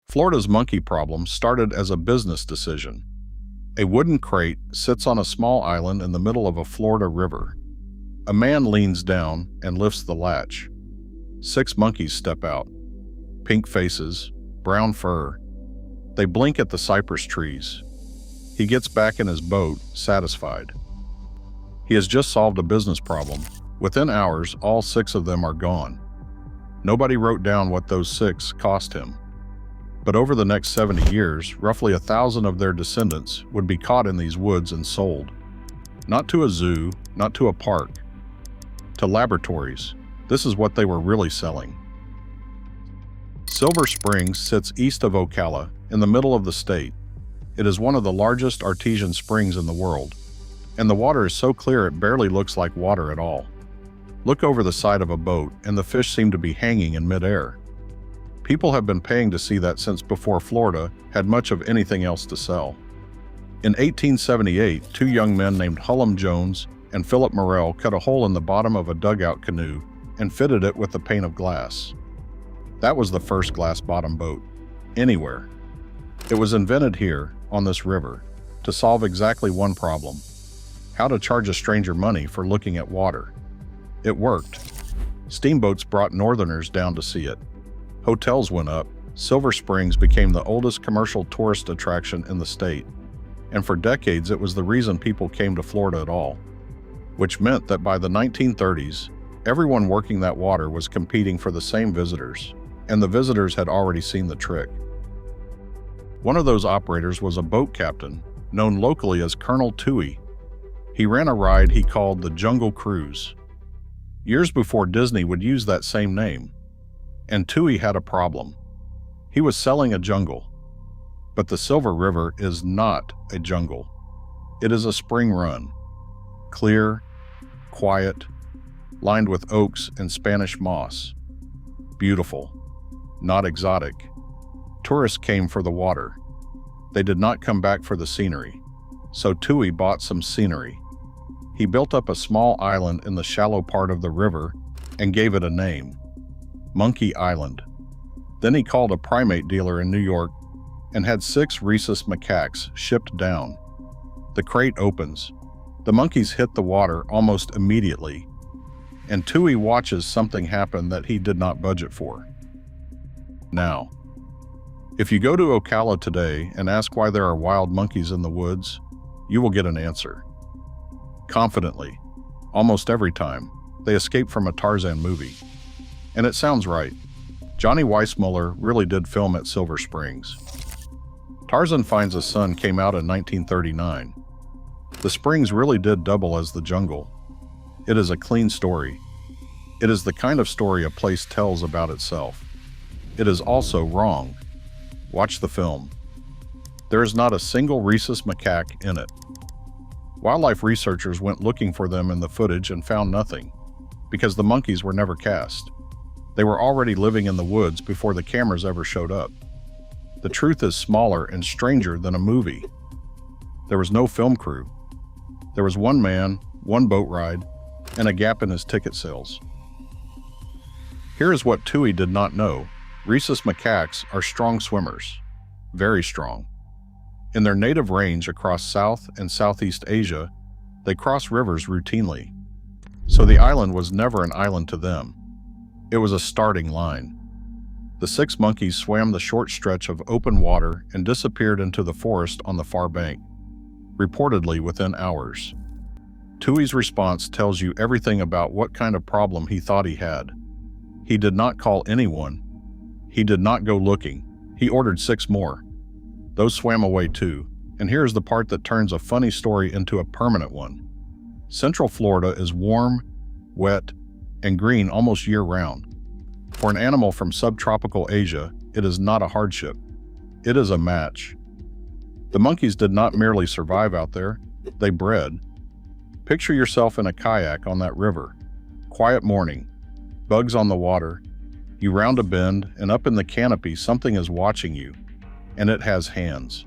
Florida's monkey problem started as a business decision. A wooden crate sits on a small island in the middle of a Florida river. A man leans down and lifts the latch. 6 monkeys step out. Pink faces, brown fur. They blink at the cypress trees. He gets back in his boat, satisfied. He has just solved a business problem. Within hours, all 6 of them are gone. Nobody wrote down what those 6 cost him. But over the next 70 years, roughly 1,000 of their descendants would be caught in these woods and sold. Not to a zoo, not to a park, to laboratories. This is what they were really selling. Silver Springs sits east of Ocala, in the middle of the state. It is one of the largest artesian springs in the world, and the water is so clear it barely looks like water at all. Look over the side of a boat, and the fish seem to be hanging in midair. People have been paying to see that since before Florida had much of anything else to sell. In 1878, 2 young men named Hullum Jones and Philip Morrell cut a hole in the bottom of a dugout canoe and fitted it with a pane of glass. That was the first glass-bottom boat, anywhere. It was invented here, on this river, to solve exactly one problem: how to charge a stranger money for looking at water. It worked. Steamboats brought northerners down to see it. Hotels went up. Silver Springs became the oldest commercial tourist attraction in the state, and for decades it was the reason people came to Florida at all, which meant that by the 1930s, everyone working that water was competing for the same visitors, and the visitors had already seen the trick. One of those operators was a boat captain, known locally as Colonel Toohey. He ran a ride he called the Jungle Cruise. Years before Disney would use that same name. And Toohey had a problem. He was selling a jungle. But the Silver River is not a jungle. It is a spring run. Clear, quiet, lined with oaks and Spanish moss. Beautiful, not exotic. Tourists came for the water. They did not come back for the scenery. So Toohey bought some scenery. He built up a small island in the shallow part of the river and gave it a name: Monkey Island. Then he called a primate dealer in New York and had 6 rhesus macaques shipped down. The crate opens. The monkeys hit the water almost immediately, and Toohey watches something happen that he did not budget for. Now, if you go to Ocala today and ask why there are wild monkeys in the woods, you will get an answer. Confidently, almost every time, they escape from a Tarzan movie. And it sounds right. Johnny Weissmuller really did film at Silver Springs. Tarzan Finds a Son came out in 1939. The springs really did double as the jungle. It is a clean story. It is the kind of story a place tells about itself. It is also wrong. Watch the film. There is not a single rhesus macaque in it. Wildlife researchers went looking for them in the footage and found nothing, because the monkeys were never cast. They were already living in the woods before the cameras ever showed up. The truth is smaller and stranger than a movie. There was no film crew. There was one man, one boat ride, and a gap in his ticket sales. Here is what Toohey did not know. Rhesus macaques are strong swimmers, very strong. In their native range across South and Southeast Asia, they cross rivers routinely. So the island was never an island to them. It was a starting line. The 6 monkeys swam the short stretch of open water and disappeared into the forest on the far bank, reportedly within hours. Toohey's response tells you everything about what kind of problem he thought he had. He did not call anyone. He did not go looking. He ordered 6 more. Those swam away too, and here's the part that turns a funny story into a permanent one. Central Florida is warm, wet, and green almost year-round. For an animal from subtropical Asia, it is not a hardship. It is a match. The monkeys did not merely survive out there, they bred. Picture yourself in a kayak on that river. Quiet morning, bugs on the water. You round a bend, and up in the canopy something is watching you, and it has hands.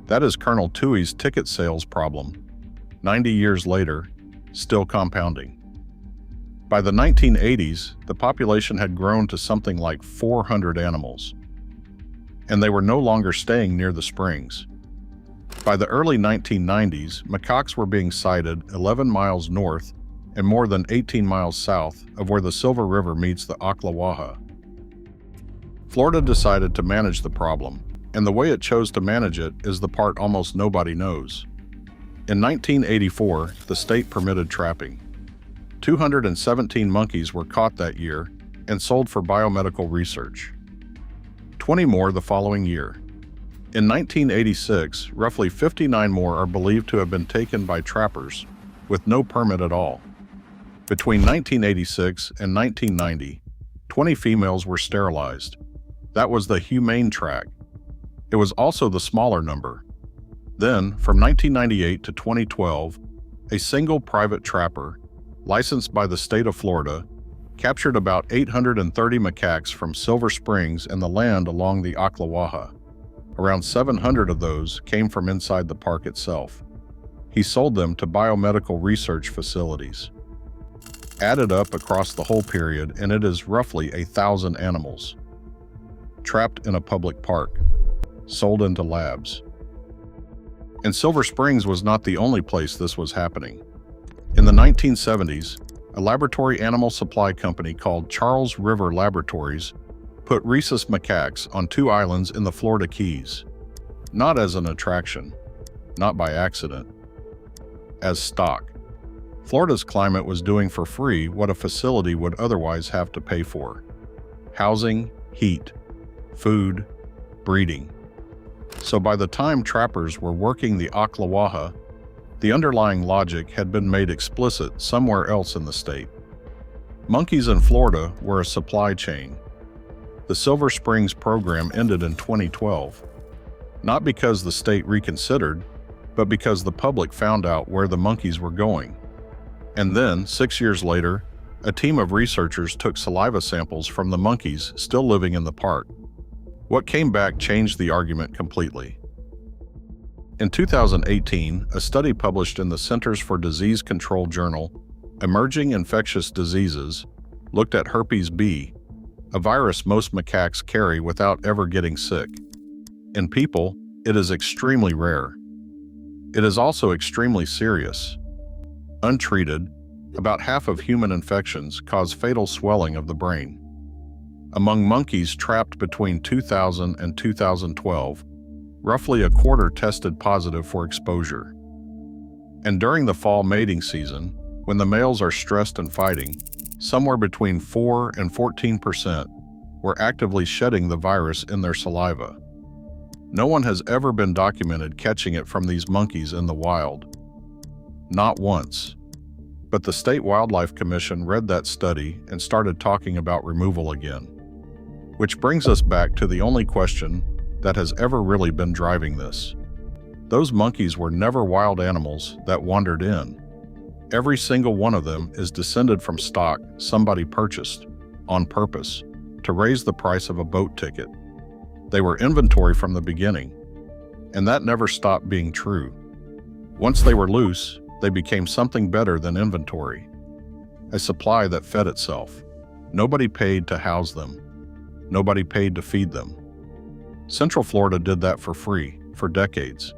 That is Colonel Toohey's ticket sales problem. 90 years later, still compounding. By the 1980s, the population had grown to something like 400 animals. and they were no longer staying near the springs. By the early 1990s, macaques were being sighted 11 miles north and more than 18 miles south of where the Silver River meets the Ocklawaha. Florida decided to manage the problem, and the way it chose to manage it is the part almost nobody knows. In 1984, the state permitted trapping. 217 monkeys were caught that year and sold for biomedical research. 20 more the following year. In 1986, roughly 59 more are believed to have been taken by trappers with no permit at all. Between 1986 and 1990, 20 females were sterilized. That was the humane track. It was also the smaller number. Then, from 1998 to 2012, a single private trapper, licensed by the state of Florida, captured about 830 macaques from Silver Springs and the land along the Ocklawaha. Around 700 of those came from inside the park itself. He sold them to biomedical research facilities. Added up across the whole period, and it is roughly 1,000 animals. Trapped in a public park, sold into labs. And Silver Springs was not the only place this was happening. In the 1970s, a laboratory animal supply company called Charles River Laboratories put rhesus macaques on 2 islands in the Florida Keys. Not as an attraction, not by accident, as stock. Florida's climate was doing for free what a facility would otherwise have to pay for: housing, heat, food, breeding. So by the time trappers were working the Ocklawaha, the underlying logic had been made explicit somewhere else in the state. Monkeys in Florida were a supply chain. The Silver Springs program ended in 2012, not because the state reconsidered, but because the public found out where the monkeys were going. And then, 6 years later, a team of researchers took saliva samples from the monkeys still living in the park. What came back changed the argument completely. In 2018, a study published in the Centers for Disease Control journal, Emerging Infectious Diseases, looked at herpes B, a virus most macaques carry without ever getting sick. In people, it is extremely rare. It is also extremely serious. Untreated, about half of human infections cause fatal swelling of the brain. Among monkeys trapped between 2000 and 2012, roughly a quarter tested positive for exposure. And during the fall mating season, when the males are stressed and fighting, somewhere between 4 and 14% were actively shedding the virus in their saliva. No one has ever been documented catching it from these monkeys in the wild. Not once. But the State Wildlife Commission read that study and started talking about removal again. Which brings us back to the only question that has ever really been driving this. Those monkeys were never wild animals that wandered in. Every single one of them is descended from stock somebody purchased, on purpose, to raise the price of a boat ticket. They were inventory from the beginning, and that never stopped being true. Once they were loose, they became something better than inventory. A supply that fed itself. Nobody paid to house them. Nobody paid to feed them. Central Florida did that for free, for decades.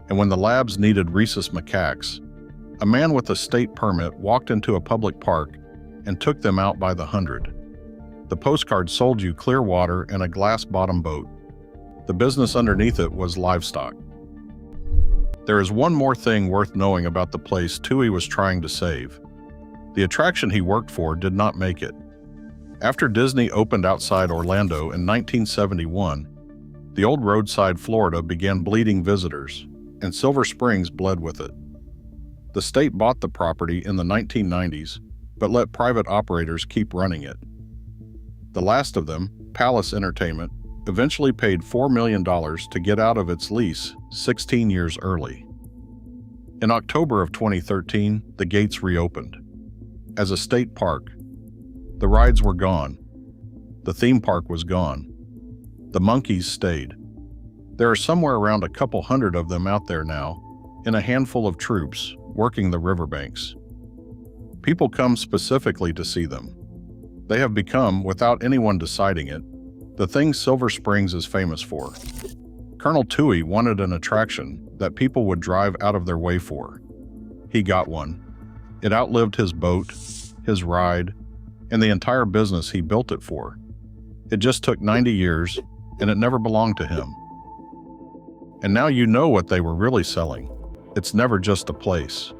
And when the labs needed rhesus macaques, a man with a state permit walked into a public park and took them out by the hundred. The postcard sold you clear water and a glass-bottom boat. The business underneath it was livestock. There is one more thing worth knowing about the place Tui was trying to save. The attraction he worked for did not make it. After Disney opened outside Orlando in 1971, the old roadside Florida began bleeding visitors, and Silver Springs bled with it. The state bought the property in the 1990s, but let private operators keep running it. The last of them, Palace Entertainment, eventually paid $4 million to get out of its lease 16 years early. In October of 2013, the gates reopened. As a state park, the rides were gone. The theme park was gone. The monkeys stayed. There are somewhere around a couple hundred of them out there now, in a handful of troops, working the riverbanks. People come specifically to see them. They have become, without anyone deciding it, the things Silver Springs is famous for. Colonel Toohey wanted an attraction that people would drive out of their way for. He got one. It outlived his boat, his ride, and the entire business he built it for. It just took 90 years, and it never belonged to him. And now you know what they were really selling. It's never just a place.